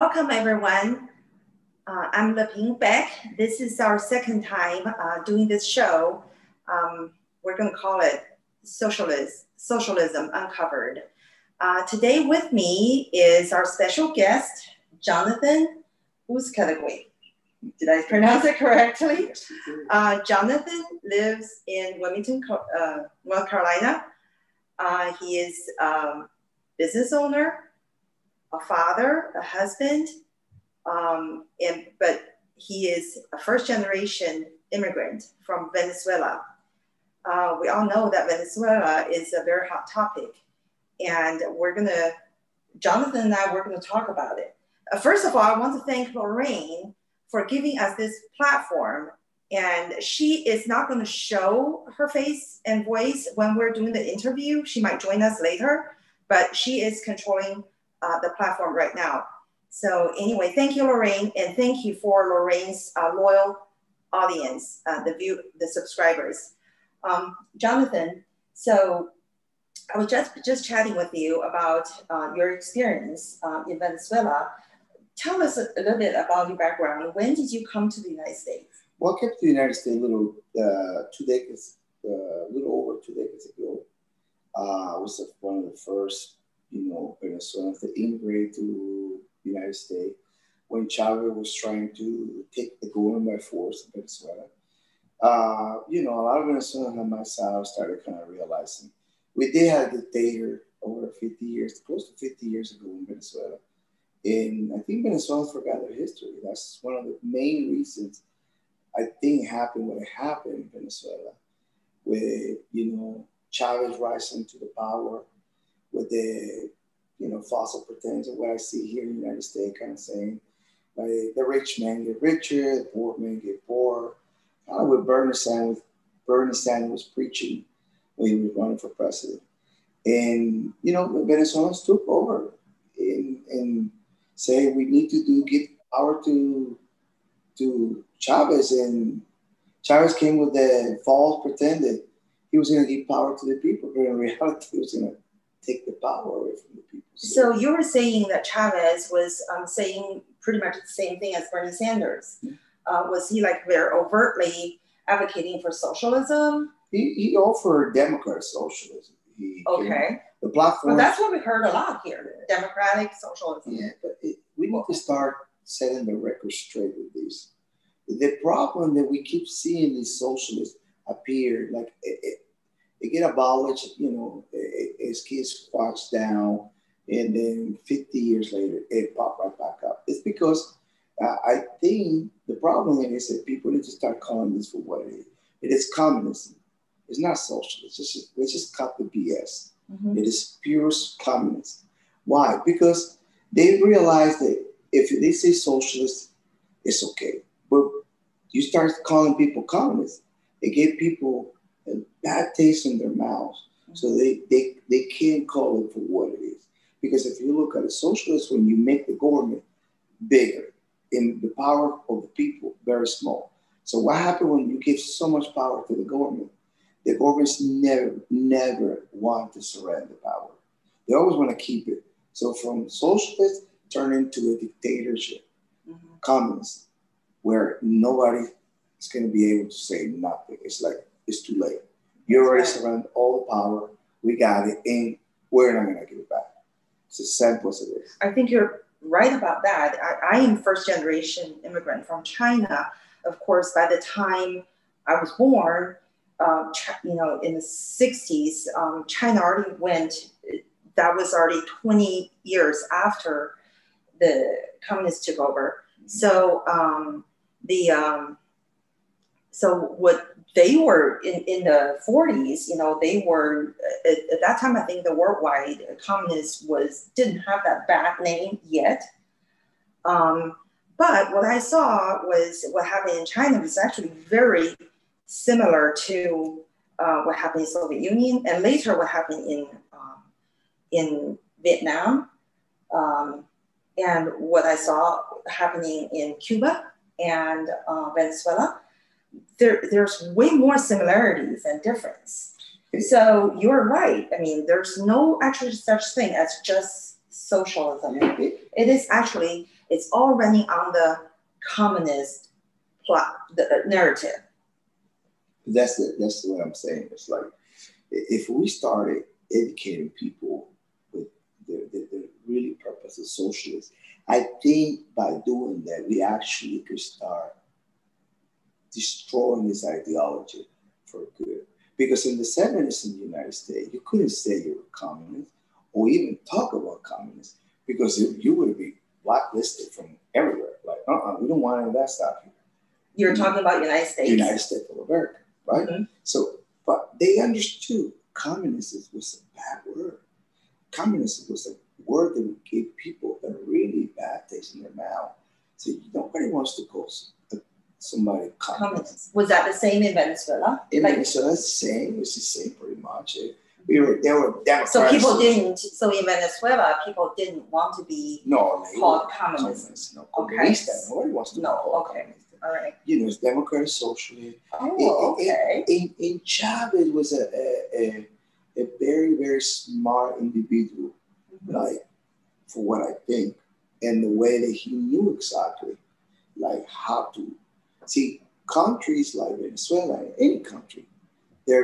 Welcome, everyone. I'm Leping Beck. This is our second time doing this show. We're going to call it Socialism Uncovered. Today with me is our special guest, Jonathan Uzcategui. Did I pronounce it correctly? Jonathan lives in Wilmington, North Carolina. He is a business owner, a father, a husband, but he is a first-generation immigrant from Venezuela. We all know that Venezuela is a very hot topic, and Jonathan and I, we're going to talk about it. First of all, I want to thank Lorraine for giving us this platform, and she is not going to show her face and voice when we're doing the interview. She might join us later, but she is controlling the platform right now. So anyway, thank you, Lorraine, and thank you for Lorraine's loyal audience, the subscribers. Jonathan, so I was just chatting with you about your experience in Venezuela. Tell us a little bit about your background. When did you come to the United States? Well, I came to the United States a little over 2 decades ago. I was one of the first Venezuelans to immigrate to the United States when Chavez was trying to take the government by force in Venezuela. A lot of Venezuelans on my side started kind of realizing we did have a dictator over 50 years, close to 50 years ago in Venezuela. And I think Venezuelans forgot their history. That's one of the main reasons I think happened what happened in Venezuela, with, Chavez rising to the power, with the, false pretense of what I see here in the United States, kind of saying, like, the rich man get richer, the poor man get poorer. Kind of what Bernie Sanders was preaching when he was running for president. And, the Venezuelans took over and say we need to give power to Chavez. And Chavez came with the false pretended he was going to give power to the people, but in reality, he was going to take the power away from the people. So you were saying that Chavez was saying pretty much the same thing as Bernie Sanders. Mm-hmm. Was he like very overtly advocating for socialism? He offered democratic socialism. The platform. Well, that's what we heard a lot here, democratic socialism. Yeah, but we need to start setting the record straight with this. The problem that we keep seeing these socialists appear, like it get abolished, its kids squashed down, and then 50 years later, it popped right back up. It's because I think the problem is that people need to start calling this for what it is. It is communism. It's not socialism. Let's just cut the BS. Mm-hmm. It is pure communism. Why? Because they realize that if they say socialist, it's okay. But you start calling people communists, it gave people a bad taste in their mouths. Mm-hmm. So they can't call it for what it is. Because if you look at a socialist, when you make the government bigger and the power of the people very small. So what happened when you give so much power to the government? The governments never want to surrender power. They always want to keep it. So from socialist turn into a dictatorship, mm-hmm. Communism, where nobody is going to be able to say nothing. It's like, it's too late. You already surrendered all the power. We got it, and we're not going to give it back. It's as simple as it is. I think you're right about that. I am first-generation immigrant from China. Of course, by the time I was born, in the 60s, China already went, that was already 20 years after the communists took over. So so what they were in the 40s, they were, at that time, I think the worldwide communists didn't have that bad name yet. But what I saw was what happened in China was actually very similar to what happened in the Soviet Union, and later what happened in Vietnam, and what I saw happening in Cuba and Venezuela. There's way more similarities than difference. So you're right. I mean, there's no actually such thing as just socialism. It is actually, it's all running on the communist the narrative. That's what I'm saying. It's like, if we started educating people with the really purpose of socialism, I think by doing that, we actually could start destroying this ideology for good. Because in the 70s in the United States, you couldn't say you were communist or even talk about communists because you would be blacklisted from everywhere. Like, we don't want any of that stuff here. You're talking about United States? United States of America, right? Mm-hmm. So, but they understood communism was a bad word. Communism was a word that would give people a really bad taste in their mouth. So nobody wants to call somebody communist. Was that the same in Venezuela? In Venezuela, it's the same. It was the same pretty much. They were Democrats. So people didn't. So in Venezuela, people didn't want to be called communists. No, okay. Nobody wants to be called communist. All right. You know, it's Democratic Socialist. Oh, okay. In Chavez was a very, very smart individual, like, for what I think, and the way that he knew exactly, like, how to see countries like Venezuela, any country, they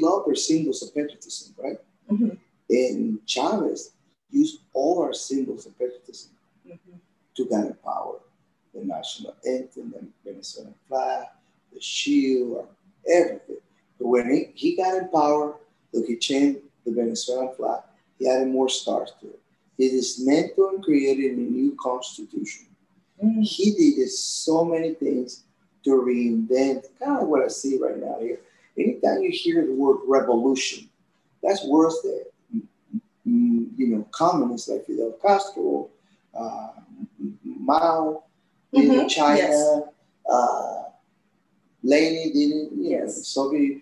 love their symbols of patriotism, right? Mm-hmm. And Chavez used all our symbols of patriotism to get in power. The national anthem, the Venezuelan flag, the shield, everything. But when he got in power, look, he changed the Venezuelan flag. He added more stars to it. He dismantled and created a new constitution. Mm-hmm. He did so many things to reinvent, kind of like what I see right now here. Anytime you hear the word revolution, that's worse than, communists like Fidel Castro, Mao, China, yes. Lenin didn't, yes. Soviet,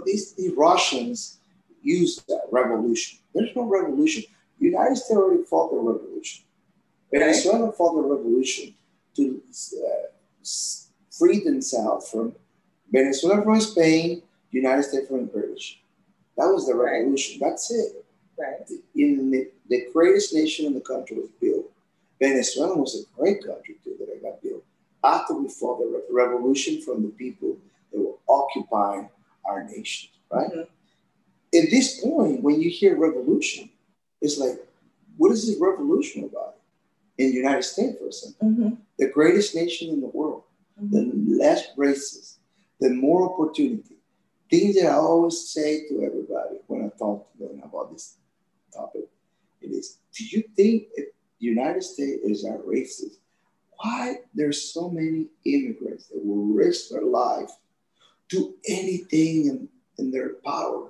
these Russians used that revolution. There's no revolution. The United States already fought the revolution. Venezuela fought the revolution to free themselves from Venezuela from Spain, United States from the British. That was the revolution. Right. That's it. Right. The greatest nation in the country was built. Venezuela was a great country too that it got built after we fought the revolution from the people that were occupying our nation, right? Mm-hmm. At this point, when you hear revolution, it's like, what is this revolution about? In the United States, for example, the greatest nation in the world, the less racist, the more opportunity. Things that I always say to everybody when I talk to them about this topic, it is, do you think if the United States is our racist, why there's so many immigrants that will risk their life, do anything in their power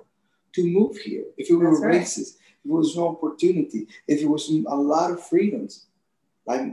to move here? If it were racist, if it was no opportunity, if it was a lot of freedoms, like,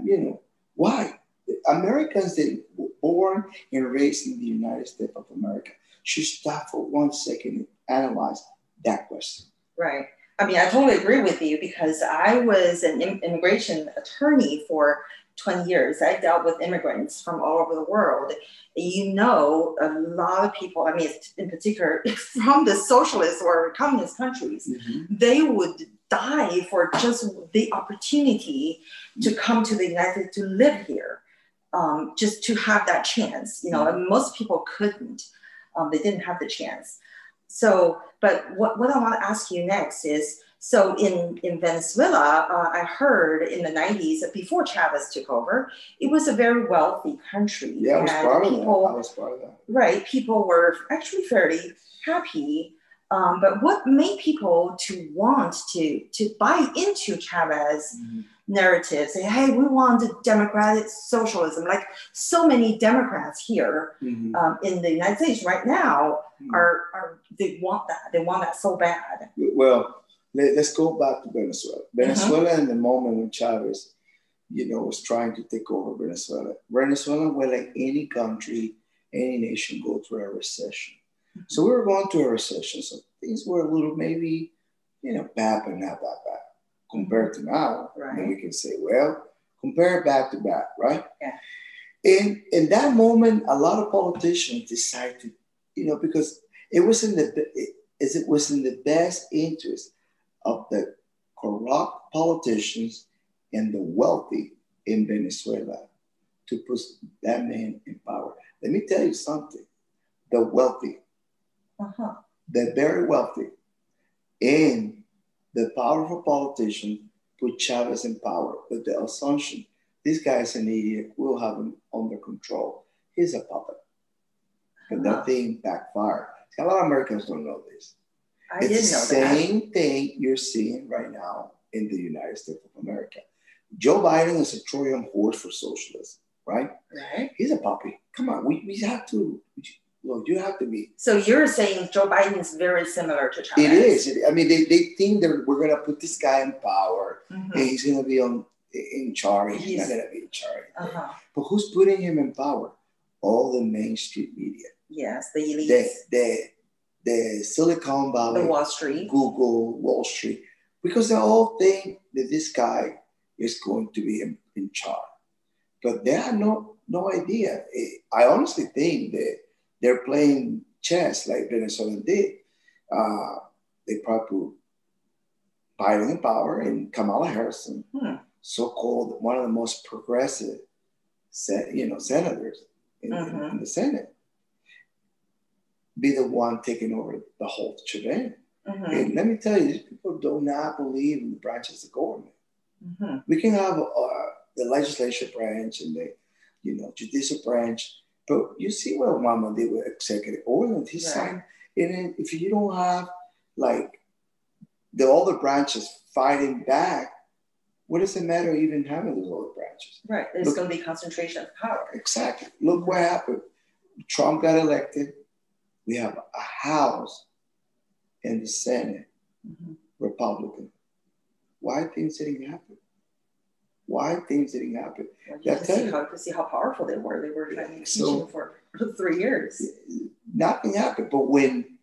why? Americans that were born and raised in the United States of America should stop for 1 second and analyze that question. Right. I mean, I totally agree with you because I was an immigration attorney for 20 years. I dealt with immigrants from all over the world. A lot of people, I mean, in particular, from the socialist or communist countries, they would die for just the opportunity to come to the United States, to live here, just to have that chance. And most people couldn't. They didn't have the chance. So, but what I want to ask you next is, so in Venezuela, I heard in the 90s, before Chavez took over, it was a very wealthy country. Yeah, I was part of that. Right, people were actually fairly happy. But what made people to want to buy into Chavez narrative, say, hey, we want a democratic socialism, like so many Democrats here in the United States right now they want that so bad. Well, let's go back to Venezuela. Venezuela in the moment when Chavez, was trying to take over Venezuela. Venezuela, well, like any country, any nation, go through a recession. So we were going through a recession. So things were a little maybe, bad, but not that bad compared to now. Right. And we can say, well, compare back to back, right? Yeah. And in that moment, a lot of politicians decided, because it was in the best interest of the corrupt politicians and the wealthy in Venezuela to put that man in power. Let me tell you something. The wealthy, the very wealthy, and the powerful politician put Chavez in power with the assumption this guy is an idiot, we'll have him under control. He's a puppet. But that thing backfired. A lot of Americans don't know this. I didn't know that. It's the same thing you're seeing right now in the United States of America. Joe Biden is a Trojan horse for socialism, right? Right. He's a puppy. Come on, we have to, look, you have to be. So you're saying Joe Biden is very similar to Chavez? It is. I mean, they think that we're going to put this guy in power and he's going to be in charge. He's not going to be in charge. But who's putting him in power? All the mainstream media. Yes, the elites. The Silicon Valley. The Wall Street. Google, Wall Street. Because they all think that this guy is going to be in charge. But they have no idea. I honestly think that they're playing chess like Venezuela did. They probably put Biden in power and Kamala Harris, so-called one of the most progressive, senators in the Senate, be the one taking over the whole shebang. And let me tell you, these people do not believe in the branches of government. We can have the legislative branch and the judicial branch, but you see what Obama did with executive orders. He signed, and if you don't have like the other branches fighting back, what does it matter even having those other branches? Right, there's going to be concentration of power. Exactly. Look what happened. Trump got elected. We have a House and the Senate, Republican. Why things didn't happen? Well, you can see how powerful they were. They were trying to impeach him for 3 years. Nothing happened. But when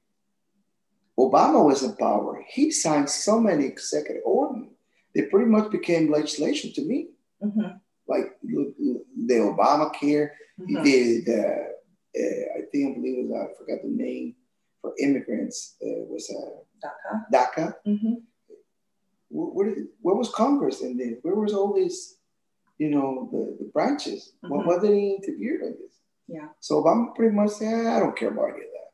Obama was in power, he signed so many executive orders. They pretty much became legislation to me. Like the Obamacare, he did I believe it was, I forgot the name, for immigrants. It was DACA. Where was Congress in this? Where was all these, the branches? Why did he interfere in this? Yeah. So Obama pretty much said, I don't care about any of that.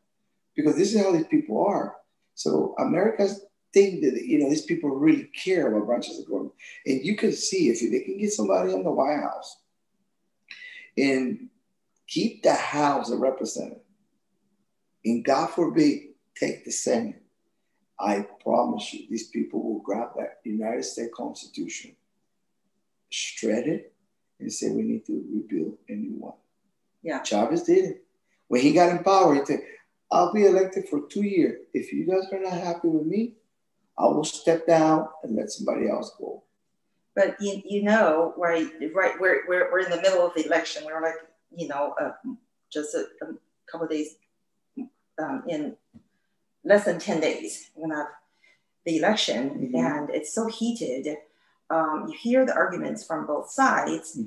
Because this is how these people are. So Americans think that, these people really care about branches of government. And you can see if they can get somebody in the White House and keep the House of Representatives, and God forbid, take the Senate, I promise you, these people will grab that United States Constitution, shred it, and say, we need to rebuild a new one. Yeah. Chavez did it. When he got in power, he said, I'll be elected for 2 years. If you guys are not happy with me, I will step down and let somebody else go. But we're in the middle of the election. We're like, just a couple of days, in less than 10 days, we're gonna have the election, and it's so heated. You hear the arguments from both sides.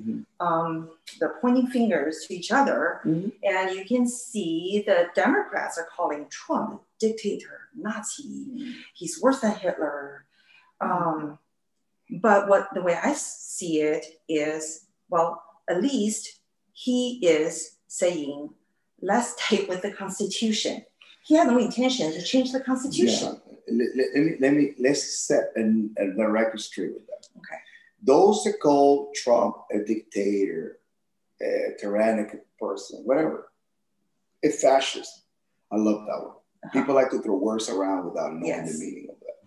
They're pointing fingers to each other, and you can see the Democrats are calling Trump a dictator, Nazi. He's worse than Hitler. But the way I see it is, well, at least he is saying, let's stay with the Constitution. He had no intention to change the Constitution. Yeah. Let's set the record straight with that. Okay. Those that call Trump a dictator, a tyrannical person, whatever, a fascist. I love that one. People like to throw words around without knowing the meaning of that.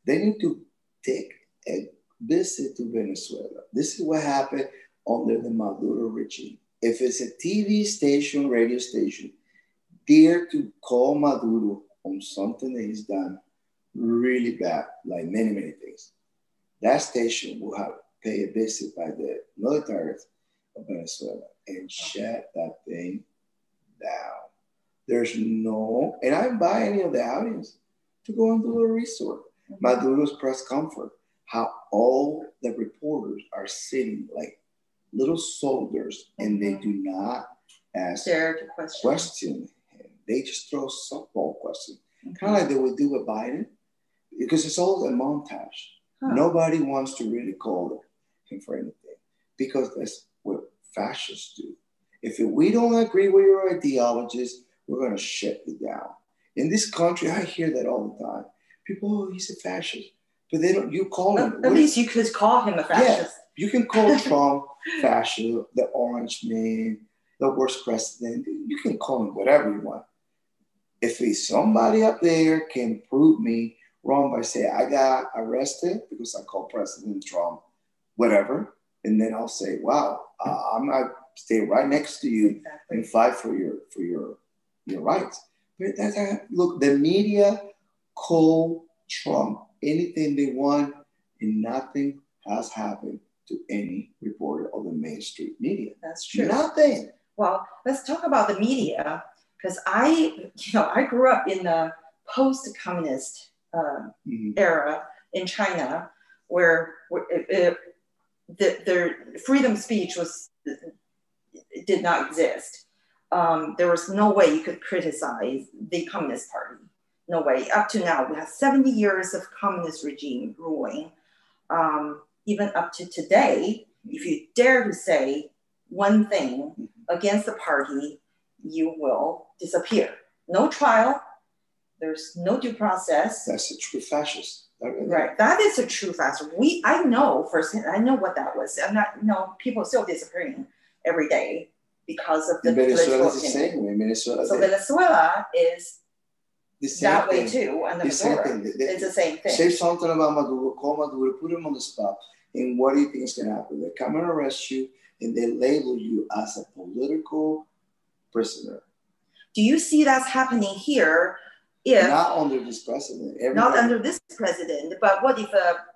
They need to take a visit to Venezuela. This is what happened under the Maduro regime. If it's a TV station, radio station, dare to call Maduro on something that he's done really bad, like many, many things, that station will have to pay a visit by the military of Venezuela and shut that thing down. There's no, and I invite any of the audience to go and do a research. Maduro's press conference, how all the reporters are sitting like little soldiers, and they do not ask questions. They just throw softball questions, kind of like they would do with Biden, because it's all a montage. Nobody wants to really call him for anything, because that's what fascists do. If we don't agree with your ideologies, we're going to shut you down. In this country, I hear that all the time. People, oh, he's a fascist. But they don't, you call him. At least you could call him a fascist. Yeah, you can call Trump fascist, the orange man, the worst president. You can call him whatever you want. If somebody up there can prove me wrong by saying I got arrested because I called President Trump, whatever, and then I'll say, wow, I'm not stay right next to you and fight for your rights. But look, the media call Trump anything they want, and nothing has happened to any reporter of the mainstream media. That's true. Nothing. Well, let's talk about the media, because I grew up in the post-communist era in China, where the freedom of speech did not exist. There was no way you could criticize the Communist Party. No way. Up to now, we have 70 years of communist regime ruling. Even up to today, if you dare to say one thing against the party, you will disappear. No trial. There's no due process. That's a true fascist. Right. That is a true fascist. I know firsthand. I know what that was. I'm not. People are still disappearing every day because of the Venezuela is the same way. Venezuela is that way too, and it's the same thing. Say something about Maduro, call Maduro, put him on the spot, and what do you think is going to happen? They come and arrest you, and they label you as a political prisoner. Do you see that's happening here? If not under this president. Not under this president, but what if,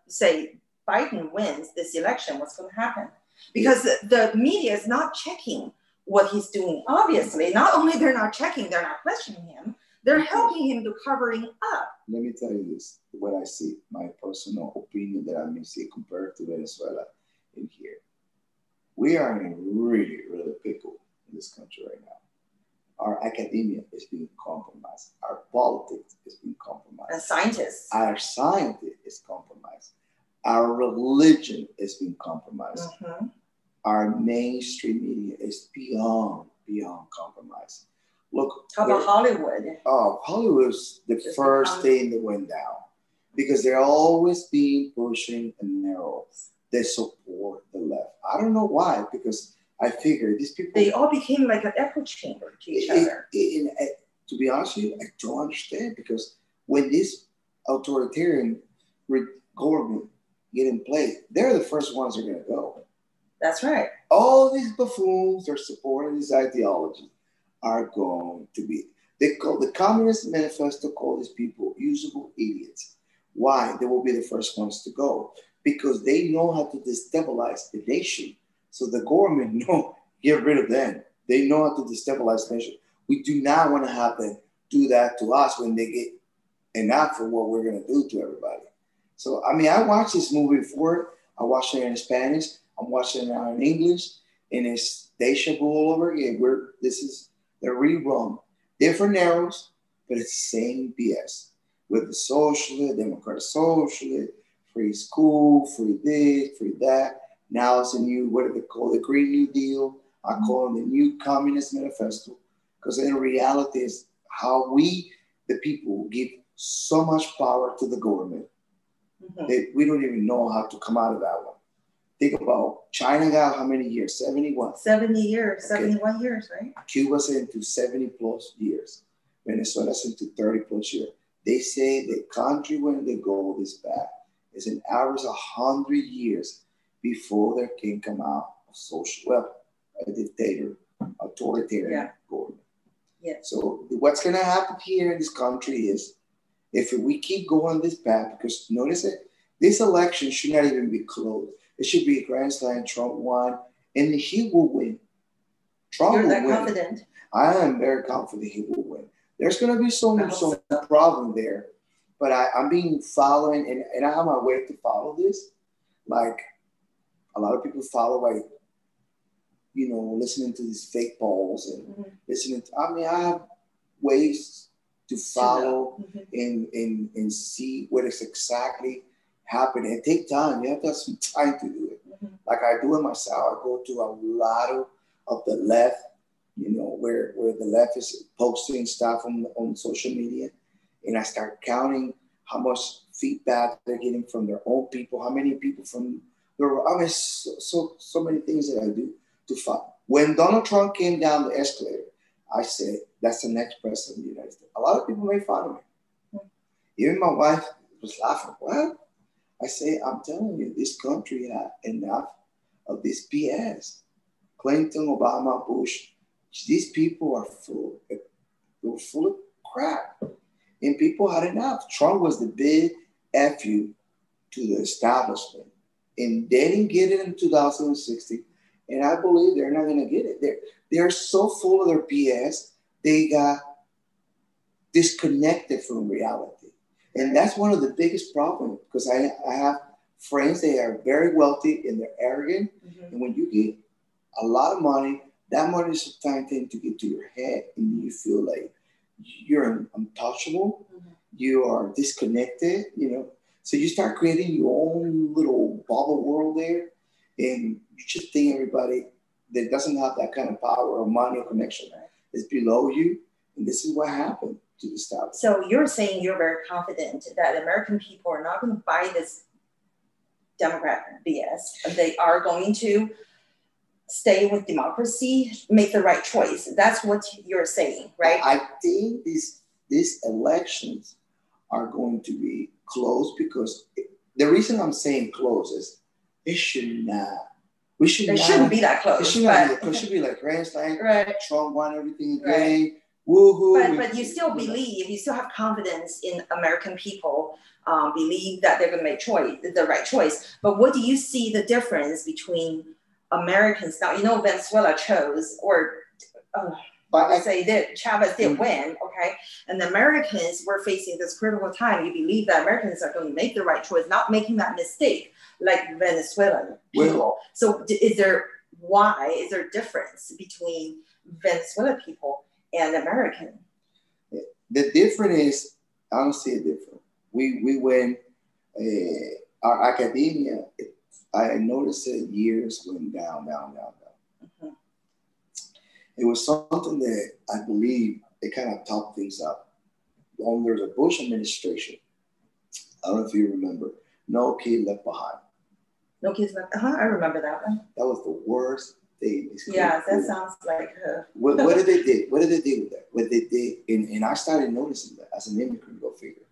say, Biden wins this election? What's going to happen? Because the media is not checking what he's doing. Obviously, not only they're not checking, they're not questioning him. They're helping him to covering up. Let me tell you this, what I see, my personal opinion that I may see compared to Venezuela in here. We are in a really, really pickle in this country right now. Our academia is being compromised. Our politics is being compromised. And scientists. Our science is compromised. Our religion is being compromised. Mm-hmm. Our mainstream media is beyond compromise. Look, how about Hollywood? Oh, Hollywood's the first thing that went down because they're always being pushing a narrow. They support the left. I don't know why, because I figure these people, they all became like an echo chamber to each other. To be honest with you, I don't understand, because when this authoritarian government get in place, they're the first ones that are going to go. That's right. All these buffoons that are supporting this ideology are going to be, they call the Communist Manifesto, call these people usable idiots. Why? They will be the first ones to go, because they know how to destabilize the nation. So the government get rid of them. They know how to destabilize the nation. We do not want to have them do that to us when they get enough for what we're going to do to everybody. So, I mean, I watched this movie before. I watched it in Spanish. I'm watching it now in English. And it's deja vu all over again. This is the rerun. Different narrows, but it's the same BS. With the socialist, democratic socialist, free school, free this, free that. Now it's a new, what do they call it? The Green New Deal. I call it the new Communist Manifesto. Because in reality, is how we, the people, give so much power to the government that we don't even know how to come out of that one. Think about China got how many years? 71? 70 years, okay. 71 years, right? Cuba's into 70 plus years. Venezuela's into 30 plus years. They say the country when they go this bad is an average 100 years before they can come out of a dictator, authoritarian government. Yeah. So what's going to happen here in this country is, if we keep going this path, because notice it, this election should not even be close. It should be a grand slam. Trump won, and he will win. Trump will win. You're that confident? I am very confident he will win. There's going to be some problem there, but I'm being following, and I have my way to follow this. Like a lot of people follow, like, listening to these fake polls and listening to, I have ways to follow and see what is exactly happen. And take time. You have to have some time to do it. Mm-hmm. Like I do it myself. I go to a lot of the left, you know, where the left is posting stuff on social media. And I start counting how much feedback they're getting from their own people, how many people from their, I mean, so many things that I do to find. When Donald Trump came down the escalator, I said, that's the next president of the United States. A lot of people made fun of me. Mm-hmm. Even my wife was laughing. What? I say, I'm telling you, this country had enough of this BS. Clinton, Obama, Bush, these people are full of crap. And people had enough. Trump was the big F you to the establishment. And they didn't get it in 2016. And I believe they're not going to get it. They're so full of their BS, they got disconnected from reality. And that's one of the biggest problems, because I have friends, they are very wealthy and they're arrogant. Mm-hmm. And when you get a lot of money, that money is sometimes tend to get to your head and you feel like you're untouchable. Mm-hmm. You are disconnected, you know. So you start creating your own little bubble world there. And you just think everybody that doesn't have that kind of power or money or connection is below you. And this is what happened to the South. So you're saying you're very confident that American people are not going to buy this Democrat BS. They are going to stay with democracy, make the right choice. That's what you're saying, right? I think these elections are going to be close, because the reason I'm saying close is it should not. We should. It shouldn't be that close. It should not be. It should be like grand slam. Right. Trump won everything again. Right. Woohoo! But you still believe, you still have confidence in American people. Believe that they're going to make the right choice. But what do you see the difference between Americans now? You know, Venezuela chose, or but I say that Chavez did win, okay? And the Americans were facing this critical time. You believe that Americans are going to make the right choice, not making that mistake like Venezuelan people. Well, so is there a difference between Venezuelan people and American? The difference is, I don't see it different. We went, our academia, I noticed that years went down. Mm-hmm. It was something that I believe it kind of topped things up. Under the Bush administration, I don't know if you remember, No Kid Left Behind. No Kids Left Behind? I remember that one. That was the worst thing. Yeah, that sounds like what did they do? What did they do with that? What they did, and I started noticing that as an immigrant, go figure.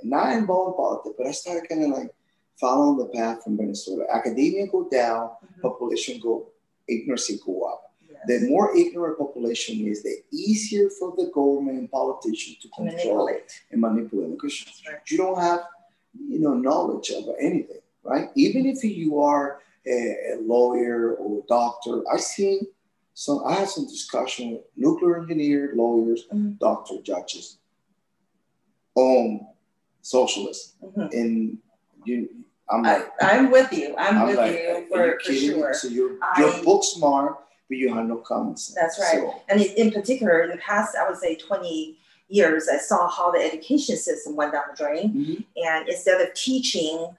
Not involved in politics, but I started kind of like following the path from Venezuela. Academia go down, mm-hmm. Population go, ignorance go up. Yes. The more ignorant population is, the easier for the government and politicians to control and manipulate. Because you don't have, knowledge of anything, right? Even if you are a lawyer or a doctor, I had some discussion with nuclear engineers, lawyers, mm-hmm. doctors, judges on socialists, mm-hmm. and I'm with you. I'm with you for sure. So you're book smart, but you have no common sense. That's right. So, and in particular, in the past, I would say 20 years, I saw how the education system went down the drain. Mm-hmm. And instead of teaching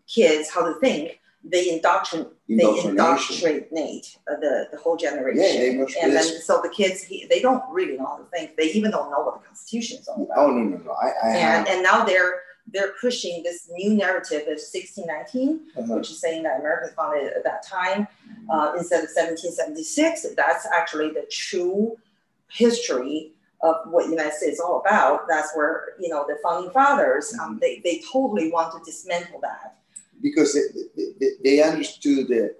kids how to think, they indoctrinate the whole generation. Yeah, and then so the kids, they don't really know how to think. They even don't know what the Constitution is all about. Oh, no. And now they're pushing this new narrative of 1619, uh-huh. which is saying that America was founded at that time instead of 1776. That's actually the true history of what the United States is all about. That's where, the founding fathers, they totally want to dismantle that. Because they understood that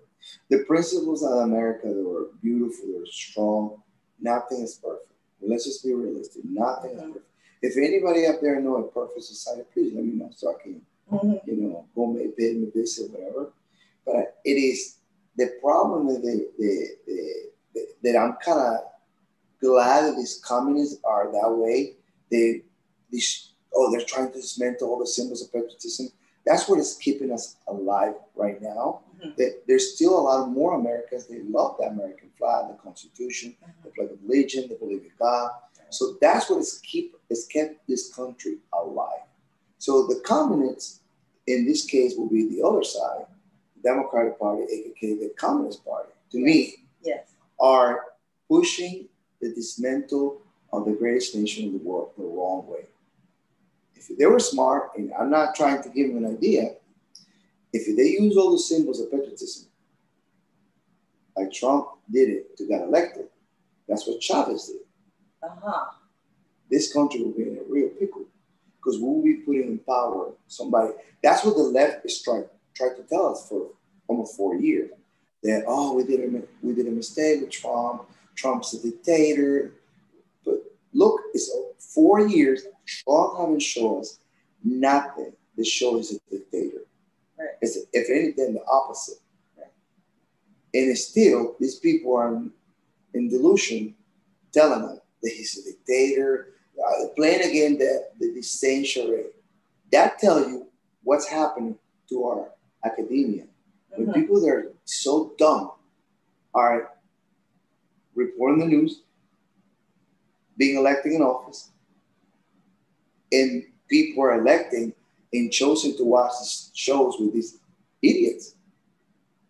the principles of America, they were beautiful, they were strong. Nothing is perfect. Let's just be realistic. Nothing is perfect. If anybody up there know a perfect society, please let me know so I can, mm-hmm. Go make this or whatever. But it is the problem that I'm kind of glad that these communists are that way. They're trying to dismantle all the symbols of patriotism. That's what is keeping us alive right now. Mm-hmm. There's still a lot of more Americans. They love the American flag, the Constitution, mm-hmm. the Pledge of Allegiance, they believe in God. So that's what has kept this country alive. So the communists, in this case will be the other side, the Democratic Party, aka the Communist Party, to me, are pushing the dismantle of the greatest nation in the world the wrong way. If they were smart, and I'm not trying to give them an idea, if they use all the symbols of patriotism, like Trump did it to get elected, that's what Chavez did. This country will be in a real pickle because we'll be putting in power somebody. That's what the left is trying to tell us for almost 4 years. That, oh, we did a mistake with Trump. Trump's a dictator. But look, it's 4 years. Trump haven't shown us nothing that shows he's a dictator. Right. It's, if anything, the opposite. Right. And it's still, these people are in delusion telling them that he's a dictator, playing again the disdain charade. That tells you what's happening to our academia. When people that are so dumb are reporting the news, being elected in office, and people are electing and choosing to watch these shows with these idiots.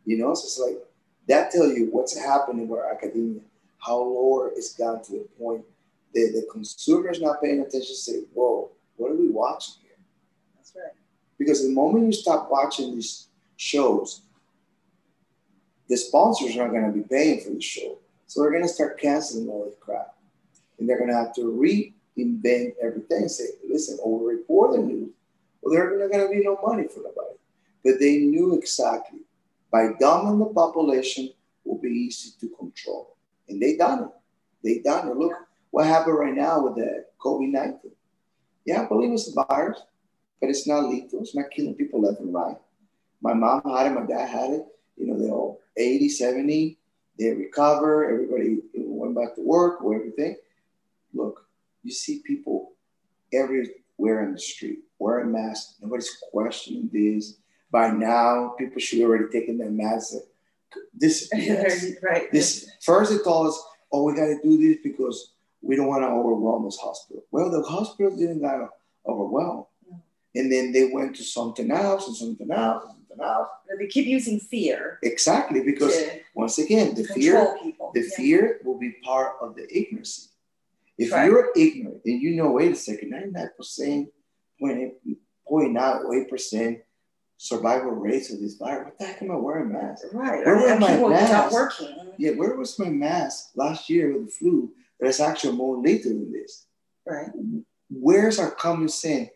You know, so it's like, that tells you what's happening with our academia, how lower it's gone to the point that the consumer is not paying attention, say, whoa, what are we watching here? That's right. Because the moment you stop watching these shows, the sponsors aren't going to be paying for the show. So they're going to start canceling all this crap. And they're going to have to reinvent everything and say, listen, or report the news. Well, there's not going to be no money for nobody. But they knew exactly. By dumbing the population will be easy to control. And they done it. They done it. Look what happened right now with the COVID-19. Yeah, I believe it's a virus, but it's not lethal. It's not killing people left and right. My mom had it. My dad had it. You know, they're all 80, 70. They recover. Everybody went back to work or everything. Look, you see people everywhere in the street wearing masks. Nobody's questioning this. By now, people should already taken their masks. This, right. This first they told us, oh, we got to do this because we don't want to overwhelm this hospital. Well, the hospital didn't got overwhelmed. And then they went to something else and something else and something else. They keep using fear. Exactly, because once again, the fear will be part of the ignorance. If you're ignorant and you know, wait a second, 99%, 0.98% survival rates of this virus, what the heck am I wearing masks? Right. Where was my mask? Not working. Yeah, where was my mask last year with the flu? That's actually more lethal than this. Right. Where's our common sense?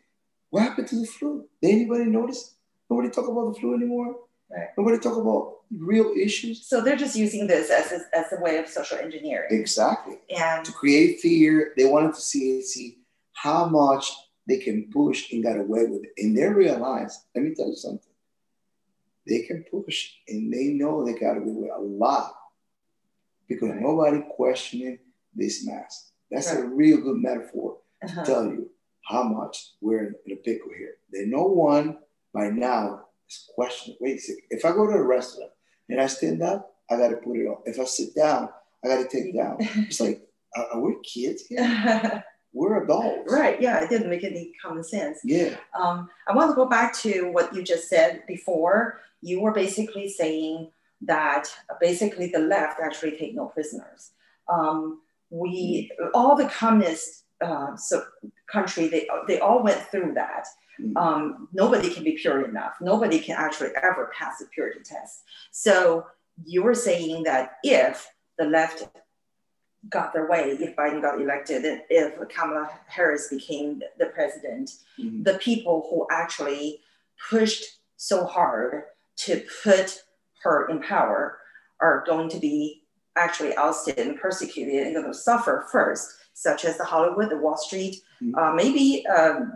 What happened to the flu? Did anybody notice? Nobody talk about the flu anymore. Right. Nobody talk about real issues. So they're just using this as a way of social engineering. Exactly. And to create fear, they wanted to see how much they can push and get away with it. And they realize, let me tell you something. They can push and they know they got away with a lot because nobody questioning this mask. That's a real good metaphor to tell you how much we're in a pickle here. That no one by now is questioning. Wait a second. If I go to a restaurant and I stand up, I got to put it on. If I sit down, I got to take it down. It's like, are we kids here? We're adults. Right. Yeah, it didn't make any common sense. Yeah. I want to go back to what you just said before. You were basically saying that basically the left actually take no prisoners. All the communist country, they all went through that. Nobody can be pure enough. Nobody can actually ever pass the purity test. So you were saying that if the left got their way, if Biden got elected, and if Kamala Harris became the president, the people who actually pushed so hard to put her in power are going to be actually ousted and persecuted and going to suffer first, such as the Hollywood, the Wall Street. Maybe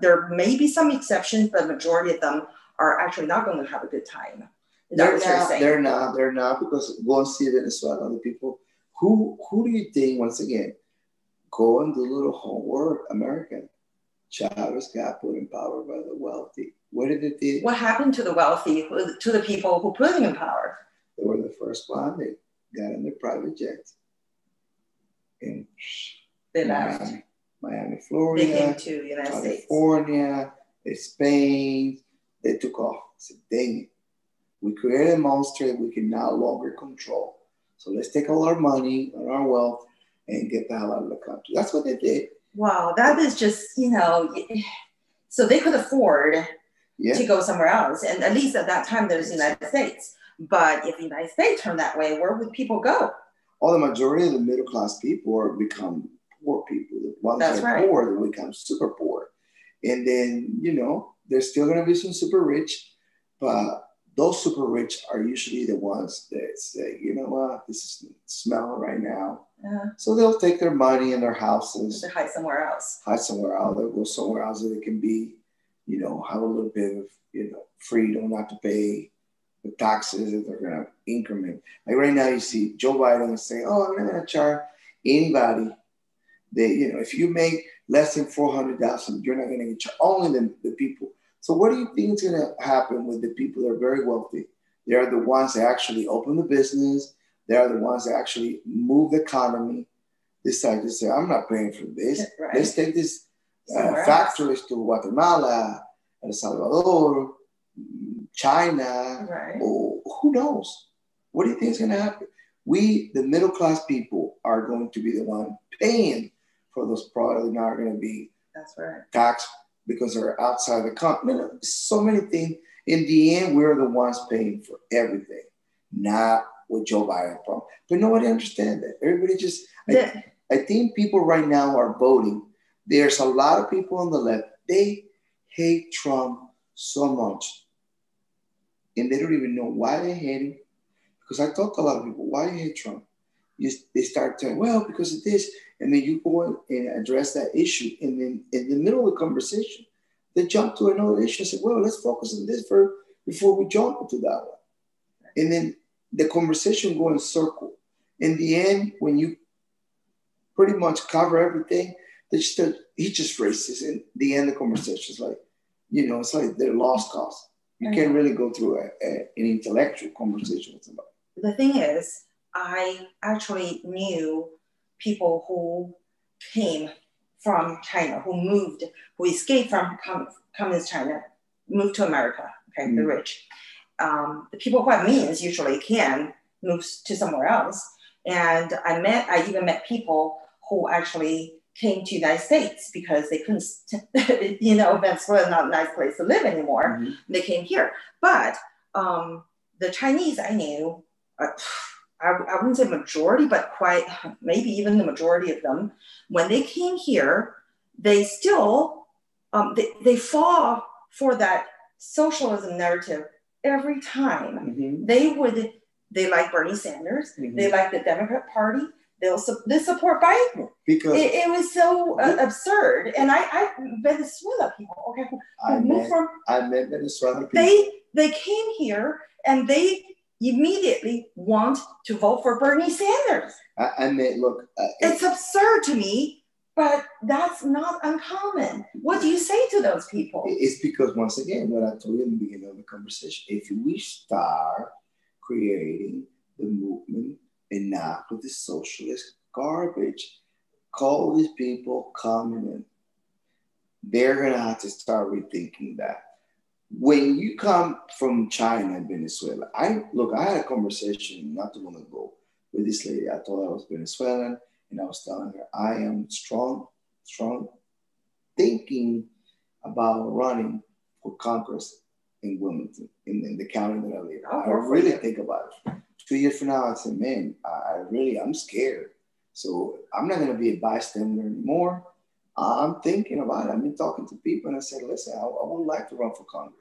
there may be some exceptions, but the majority of them are actually not going to have a good time. They're not, because go and see Venezuela, the people. Who do you think, once again, go and do a little homework, American? Chavez got put in power by the wealthy. What did it do? What happened to the wealthy, to the people who put him in power? They were the first one. They got in their private jets. And they left. Miami, Florida. They came to the United States. California, Spain, they took off. I said, dang it. We created a monster that we can no longer control. So let's take all our money and our wealth and get the hell out of the country. That's what they did. Wow, that is just, so they could afford to go somewhere else. And at least at that time, there's the United States. But if the United States turned that way, where would people go? Well, the majority of the middle class people are become poor people. The ones that are poor, they become super poor. And then, there's still going to be some super rich, but those super rich are usually the ones that say, you know what, this is smelling right now. So they'll take their money and their houses. To hide somewhere else. They'll go somewhere else that they can be, have a little bit of, freedom not to pay the taxes that they're going to increment. Like right now, you see Joe Biden saying, I'm not going to charge anybody that, if you make less than $400,000, you're not going to get charged. Only the people. So what do you think is going to happen with the people that are very wealthy? They are the ones that actually open the business. They are the ones that actually move the economy. Decide to say, I'm not paying for this. Right. Let's take this factories to Guatemala, El Salvador, China. Right. Or who knows? What do you think is going to happen? We, the middle class people, are going to be the one paying for those products that are going to be taxed because they're outside the country. So many things. In the end, we're the ones paying for everything, not with Joe Biden problem. But nobody understands that. Everybody just, I think people right now are voting. There's a lot of people on the left. They hate Trump so much. And they don't even know why they hate him. Because I talk to a lot of people, why do you hate Trump? They start telling, well, because of this. And then you go and address that issue. And then in the middle of the conversation, they jump to another issue and say, well, let's focus on this first before we jump into that one. And then the conversation go in circle. In the end, when you pretty much cover everything, he just races. And the end of the conversation is like, it's like they're lost cause. You can't really go through an intellectual conversation with somebody. The thing is, I actually knew people who came from China, who escaped from communist China, moved to America, the rich. The people who have means usually can move to somewhere else. And I even met people who actually came to the United States because they couldn't, Venezuela is not a nice place to live anymore. Mm-hmm. They came here. But the Chinese I knew, I wouldn't say majority, but quite maybe even the majority of them, when they came here, they still, they fall for that socialism narrative every time. Mm-hmm. They like Bernie Sanders. Mm-hmm. They like the Democrat Party. They support Biden because it was so absurd. And I Venezuela people, I met Venezuelan people. They came here and they immediately want to vote for Bernie Sanders. It's absurd to me, but that's not uncommon. What do you say to those people? It's because, once again, what I told you in the beginning of the conversation, if we start creating the movement and not with the socialist garbage, call these people communist, they're going to have to start rethinking that. When you come from China and Venezuela, I had a conversation not too long ago with this lady. I told her I was Venezuelan, and I was telling her I am strong thinking about running for Congress in Wilmington, in the county that I live. I really think about it. 2 years from now, I said, man, I'm scared. So I'm not going to be a bystander anymore. I'm thinking about it. I've been talking to people, and I said, listen, I would like to run for Congress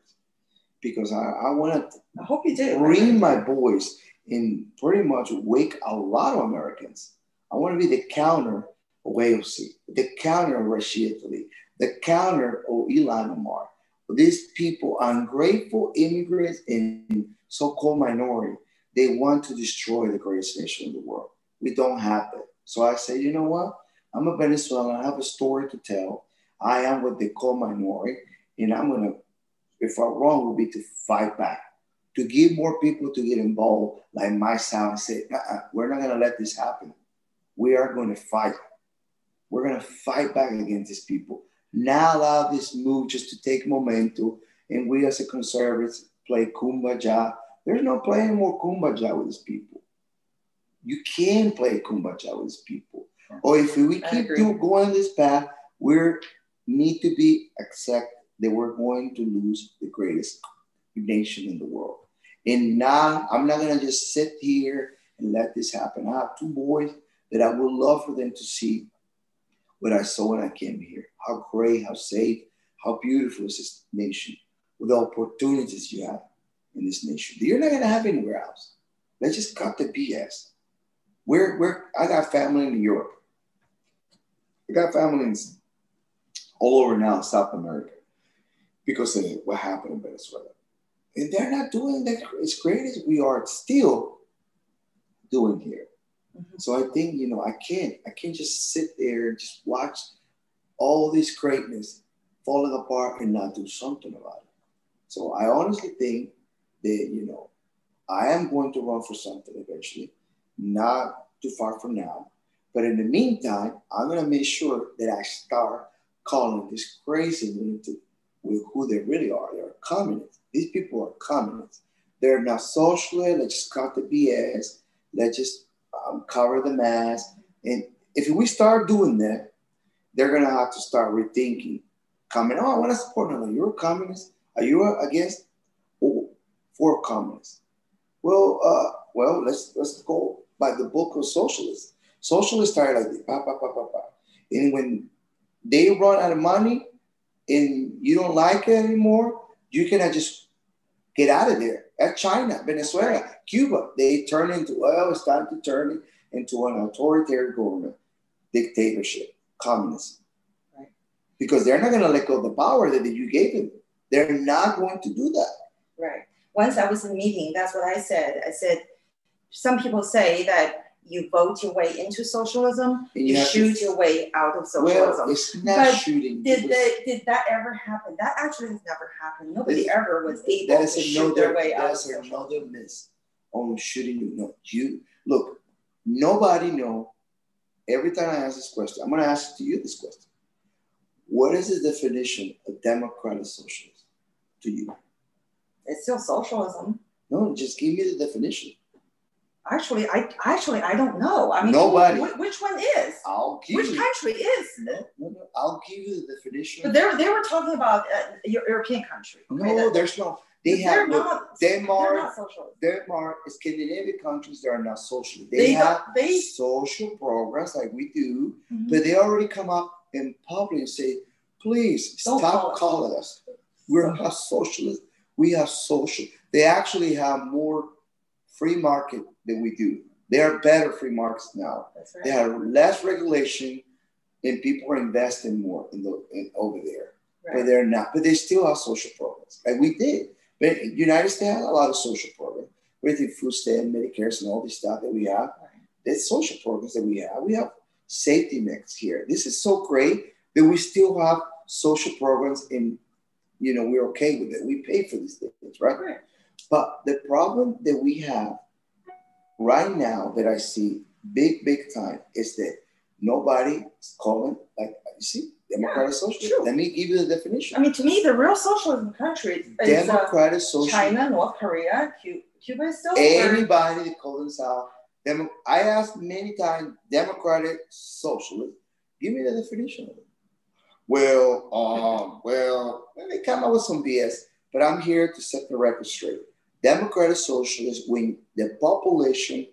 because I want to I hope you do. Bring my voice and pretty much wake a lot of Americans. I want to be the counter of AOC, the counter of Rashida Tlaib, the counter of Ilhan Omar. These people, ungrateful immigrants and so-called minority, they want to destroy the greatest nation in the world. We don't have it. So I say, you know what? I'm a Venezuelan. I have a story to tell. I am what they call minority. And I'm going to, if I'm wrong, will be to fight back, to give more people to get involved, like myself, and say, we're not going to let this happen. We are going to fight. We're going to fight back against these people. Not allow this move just to take momentum and we as a conservatives play kumbaya. There's no playing more kumbaya with these people. You can play kumbaya with these people. Or if we keep going this path, we need to be accept that we're going to lose the greatest nation in the world. And now I'm not going to just sit here and let this happen. I have two boys that I would love for them to see what I saw when I came here. How great, how safe, how beautiful is this nation with the opportunities you have in this nation. You're not going to have anywhere else. Let's just cut the BS. I got family in Europe. I got families all over now in South America because of what happened in Venezuela. And they're not doing that as great as we are still doing here. Mm-hmm. So I think, I can't just sit there and just watch all this greatness falling apart and not do something about it. So I honestly think that, I am going to run for something eventually, not too far from now. But in the meantime, I'm going to make sure that I start calling this crazy lunatic with who they really are. They're communists. These people are communists. They're not socialists. Let's just cut the BS. Let's just cover the mask. And if we start doing that, they're going to have to start rethinking. I want to support them. You're a communist. Are you against or for communists? Well, let's go by the book of Socialists. Socialists started like this, and when they run out of money and you don't like it anymore, you cannot just get out of there. At China, Venezuela, Cuba, it's time to turn it into an authoritarian government, dictatorship, communism. Right. Because they're not going to let go of the power that you gave them. They're not going to do that. Right. Once I was in a meeting, that's what I said. I said, some people say that you vote your way into socialism, you shoot your way out of socialism. Well, it's not shooting. Did that ever happen? That actually has never happened. Nobody ever was able to shoot their way out of socialism. That's another miss on shooting you. No, look, nobody know. Every time I ask this question, I'm going to ask you this question. What is the definition of democratic socialism to you? It's still socialism. No, just give me the definition. Actually, I don't know. I mean, nobody. Which one is? Which country is? No. I'll give you the definition. But they were talking about European country. Okay? No, there's no. They're not socialist. Denmark, Scandinavian countries that are not socialist. They have social programs like we do, but they already come up in public and say, please stop calling us. We're not socialist. We have social. They actually have more free market than we do. They are better free markets now. That's right. They have less regulation and people are investing more over there. Right. But they're not. But they still have social programs like we did. But the United States has a lot of social programs. With the food stamp, Medicare, and all this stuff that we have. Right. There's social programs that we have. We have safety nets here. This is so great that we still have social programs and, we're okay with it. We pay for these things, right? Right. But the problem that we have right now that I see big time is that nobody is calling, democratic socialism. True. Let me give you the definition. I mean, to me, the real socialism countries is democratic socialism. China, North Korea, Cuba is still anybody that calls themselves. I asked many times, democratic socialism. Give me the definition of it. Well, let me come up with some BS, but I'm here to set the record straight. Democratic socialists, when the population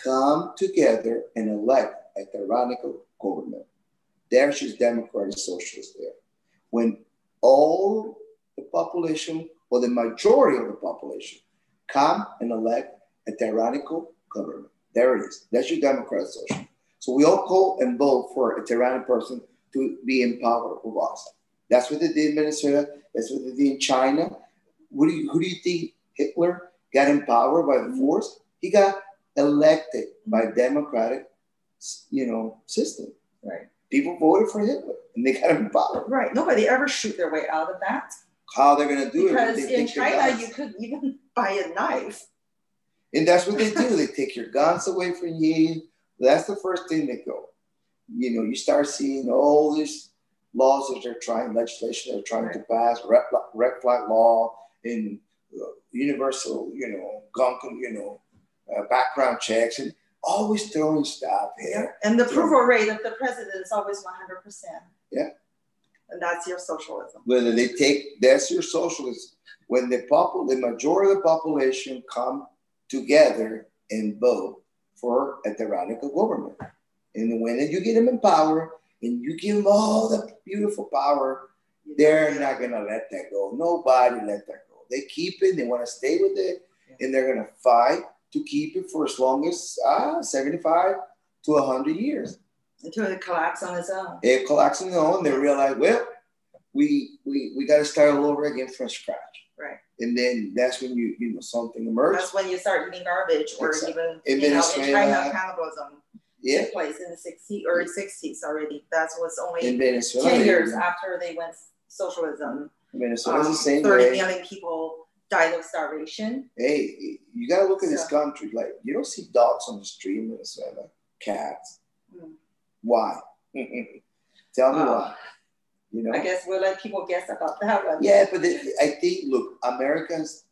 come together and elect a tyrannical government. There's just democratic socialists there. When all the population or the majority of the population come and elect a tyrannical government. There it is. That's your democratic socialist. So we all go and vote for a tyrannical person to be in power of us. That's what they did in Venezuela. That's what they did in China. Who do you think Hitler got in power by the force? He got elected by democratic, system. Right. People voted for Hitler and they got him in power. Right. Nobody ever shoot their way out of that. How they're going to do it? Because in China, you couldn't even buy a knife. And that's what they do. They take your guns away from you. That's the first thing they go. You start seeing all this, laws that legislation they're trying to pass, red flag law, and universal, gun, background checks, and always throwing stuff here. Yeah. And the approval rate of the president is always 100%. Yeah. And that's your socialism. Whether that's your socialism. When the majority of the population come together and vote for a tyrannical government. And when you get them in power and you give them all the beautiful power, they're not going to let that go. Nobody let that go. They keep it. They want to stay with it. And they're going to fight to keep it for as long as 75 to 100 years. Until it collapses on its own. It collapses on its own. They realize, well, we got to start all over again from scratch. Right. And then that's when something emerges. That's when you start eating garbage, or even in China, cannibalism took place in the early 60s already. That was only in Venezuela, 10 years after they went socialism. Venezuela's the same 30 way. million people died of starvation. Hey, you got to look at this country. Like, you don't see dogs on the street in Venezuela, cats. Why? Tell me why. I guess we'll let people guess about that one. Yeah, but I think, look, Americans,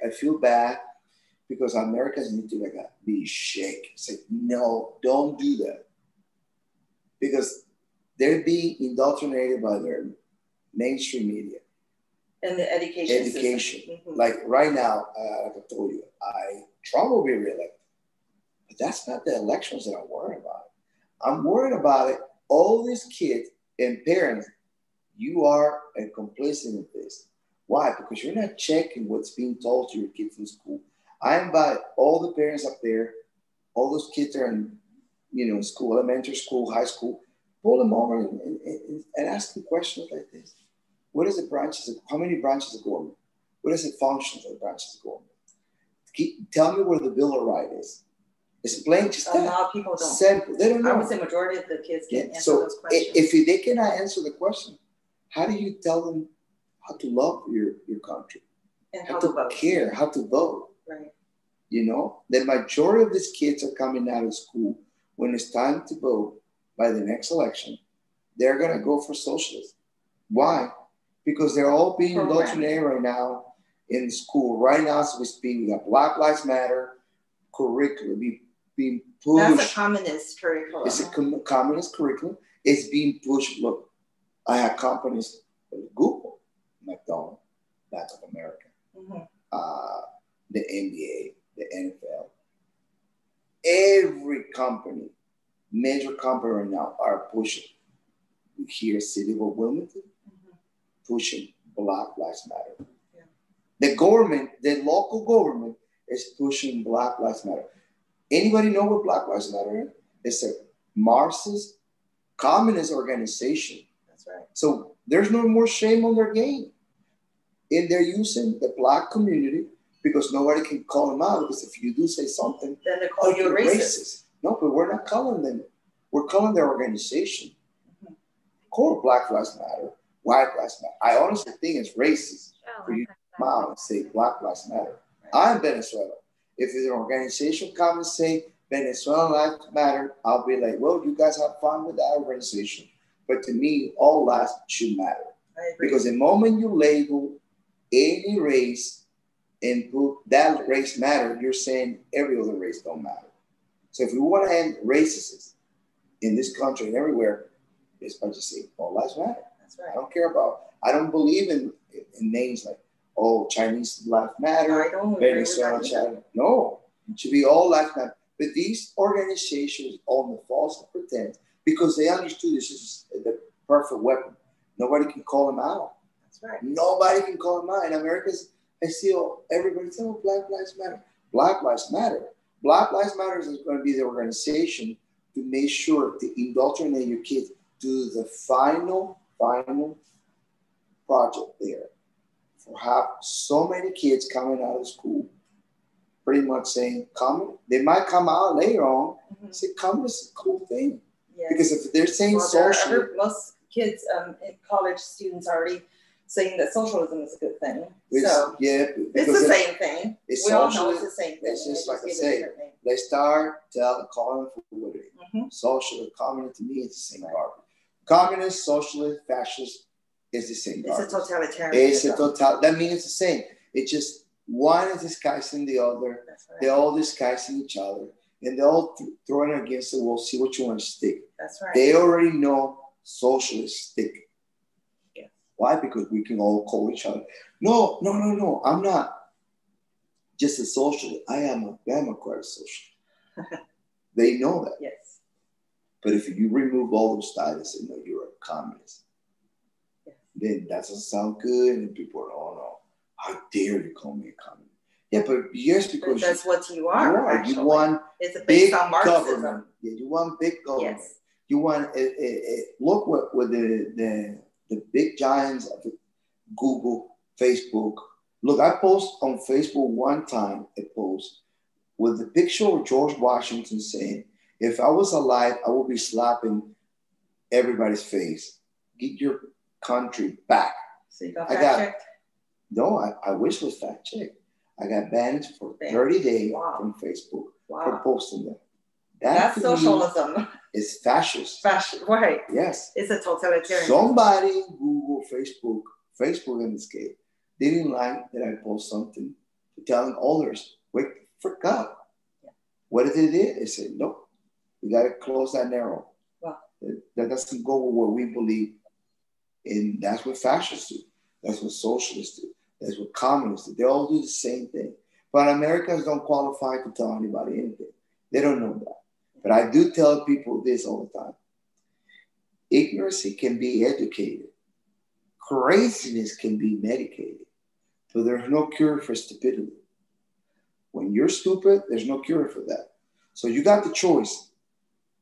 I feel bad because Americans need to be shaken. Say, no, don't do that. Because they're being indoctrinated by their mainstream media. And the education system. Like right now, like I told you, Trump will be reelected. But that's not the elections that I'm worried about. I'm worried about it. All these kids and parents, you are a complicit in this. Why? Because you're not checking what's being told to your kids in school. I invite all the parents up there, all those kids are in, school, elementary school, high school, pull them over and ask them questions like this. What is the branches? How many branches of government? What is the functions of the branches of government? Tell me where the Bill of Rights is. Explain just that. A lot of people don't. Simple. They don't know. I would say majority of the kids can't answer those questions. If they cannot answer the question, how do you tell them how to love your country? And how to vote. care, how to vote. Right. The majority of these kids are coming out of school when it's time to vote by the next election. They're going to go for socialism. Why? Because they're all being indoctrinated right now in school. Right now, as we speak, we got Black Lives Matter curriculum being pushed. That's a communist curriculum. It's a communist curriculum. It's being pushed. Look, I have companies, Google, McDonald's, Bank of America, the NBA, the NFL. Every company, major company right now are pushing. We hear City of Wilmington pushing Black Lives Matter. Yeah. The government, the local government is pushing Black Lives Matter. Anybody know what Black Lives Matter is? It's a Marxist communist organization. That's right. So there's no more shame on their game. And they're using the Black community because nobody can call them out. Because if you do say something, then they call you racist. No, but we're not calling them. We're calling their organization. Call Black Lives Matter, White Lives Matter. I honestly think it's racist for you to come out and say Black Lives Matter. I'm Venezuela. If an organization comes and say Venezuelan lives matter, I'll be like, well, you guys have fun with that organization. But to me, all lives should matter. Because the moment you label any race and put that race matter, you're saying every other race don't matter. So if we want to end racism in this country and everywhere, it's by just saying all lives matter. That's right. I don't believe in names like, oh, Chinese lives matter, Venezuelan, China. No, it should be all lives matter. But these organizations on the false pretense, because they understood this is the perfect weapon. Nobody can call them out. That's right. Nobody can call them out. In America, I see everybody say, oh, Black Lives Matter. Black Lives Matter. Black Lives Matter is going to be the organization to make sure to indoctrinate your kids to the final project there. For have so many kids coming out of school, pretty much saying, they might come out later on, say, communist is a cool thing. Yes. Because if they're saying social. Most kids, college students are already saying that socialism is a good thing. It's the same thing. We all know it's the same thing. It's just like I say, they start calling for what it is. Social and communist to me is the same garbage. Communist, socialist, fascist is the same. It's a totalitarian. That means it's the same. It's just one is disguising the other. That's right. They're all disguising each other. And they're all throwing it against the wall, see what you want to stick. That's right. They already know socialists stick. Yes. Why? Because we can all call each other. No. I'm not just a socialist. I am a Democrat socialist. They know that. Yes. But if you remove all those titles and know you're a communist, yes, then that doesn't sound good. And people are, oh no, how dare you call me a communist? Yeah, but yes, because that's what you are. You want it's based big on Marxism. government. Yeah, you want big government. Yes. You want look what the big giants of Google, Facebook. Look, I post on Facebook one time a post with the picture of George Washington saying, "If I was alive, I would be slapping everybody's face. Get your country back." So you got fact-checked? No, I wish it was fact-checked. I got banned for 30 days from Facebook for posting that. That's socialism. It's fascist. Right. Yes. It's a totalitarian. Somebody, Google, Facebook in this case, didn't like that I post something telling others, wake the frick up. Yeah. What did they do? They said, nope, we got to close that narrow. Wow. That doesn't go with what we believe. And that's what fascists do. That's what socialists do. That's what communists do. They all do the same thing. But Americans don't qualify to tell anybody anything. They don't know that. But I do tell people this all the time. Ignorance can be educated. Craziness can be medicated. But there's no cure for stupidity. When you're stupid, there's no cure for that. So you got the choice.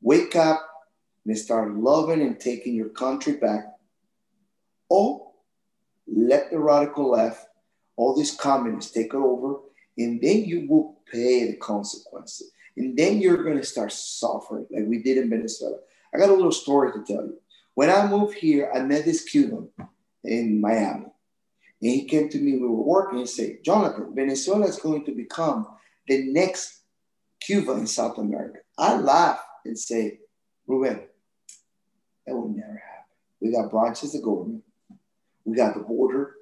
Wake up and start loving and taking your country back. Or let the radical left, all these communists take it over, and then you will pay the consequences. And then you're going to start suffering like we did in Venezuela. I got a little story to tell you. When I moved here, I met this Cuban in Miami. And he came to me, we were working, and said, Jonathan, Venezuela is going to become the next Cuba in South America. I laugh and say, Ruben, that will never happen. We got branches of government. We got the border.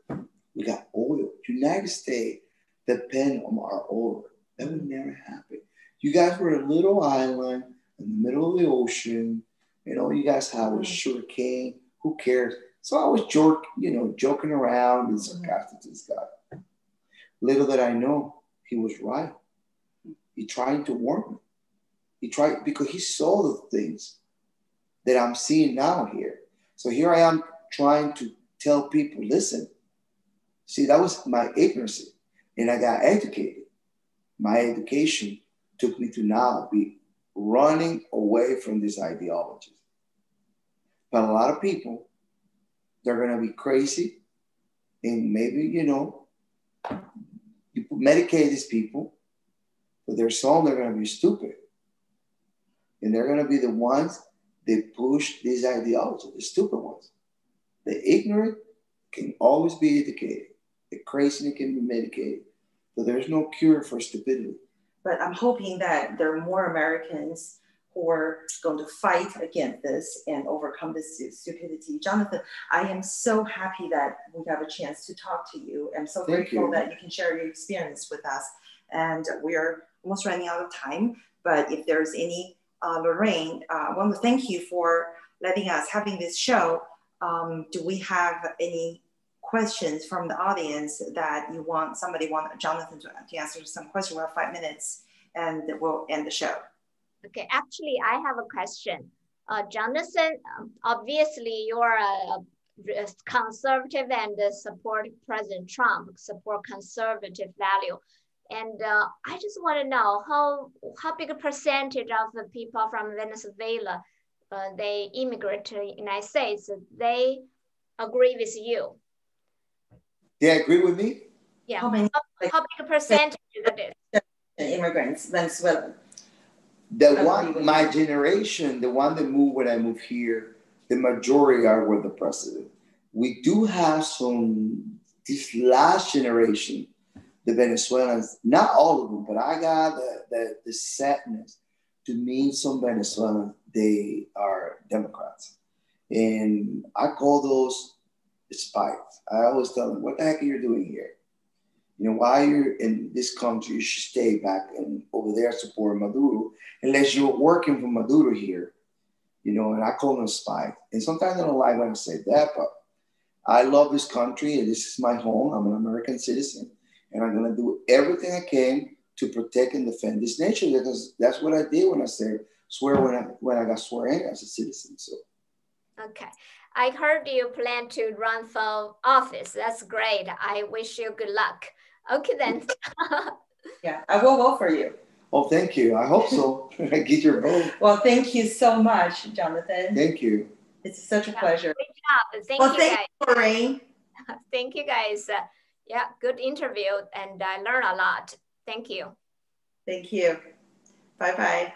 We got oil. United States depend on our oil. That would never happen. You guys were a little island in the middle of the ocean, and all you guys had was sugar cane. Who cares? So I was joking around and sarcastic to this guy. Little did I know, he was right. He tried to warn me. He tried because he saw the things that I'm seeing now here. So here I am trying to tell people, listen. See, that was my ignorance, and I got educated. My education took me to now be running away from these ideologies. But a lot of people, they're going to be crazy, and maybe, you medicate these people, but there's some that are going to be stupid. And they're going to be the ones that push these ideologies, the stupid ones. The ignorant can always be educated. The crazy can be medicated. But there's no cure for stupidity. But I'm hoping that there are more Americans who are going to fight against this and overcome this stupidity. Jonathan, I am so happy that we have a chance to talk to you. I'm so grateful that you can share your experience with us. And we're almost running out of time. But if there's any, Lorraine, I want to thank you for letting us having this show. Do we have any questions from the audience that you want Jonathan to answer some questions? We have 5 minutes and we'll end the show. Okay, actually, I have a question. Jonathan, obviously you're a conservative and support President Trump, support conservative value. And I just want to know how big a percentage of the people from Venezuela, they immigrate to the United States, they agree with you. They agree with me? Yeah. How big a percentage is it? Immigrants, Venezuelan. My generation, the one that moved when I moved here, the majority are with the president. We do have this last generation, the Venezuelans, not all of them, but I got the sadness to meet some Venezuelans, they are Democrats. And I call those spies. I always tell them, what the heck are you doing here? You know, why you're in this country, you should stay back and over there supporting Maduro, unless you're working for Maduro here, you know, and I call them a spy. And sometimes I don't like when I say that, but I love this country and this is my home. I'm an American citizen and I'm gonna do everything I can to protect and defend this nation, because that's what I did when I when I got sworn in as a citizen. So. Okay. I heard you plan to run for office. That's great. I wish you good luck. Okay, then. Yeah, I will vote for you. Oh, thank you. I hope so. I get your vote. Well, thank you so much, Jonathan. Thank you. It's such a pleasure. Great job. Thank you, guys. You, Lorraine. Thank you, guys. Yeah, good interview, and I learned a lot. Thank you. Thank you. Bye-bye.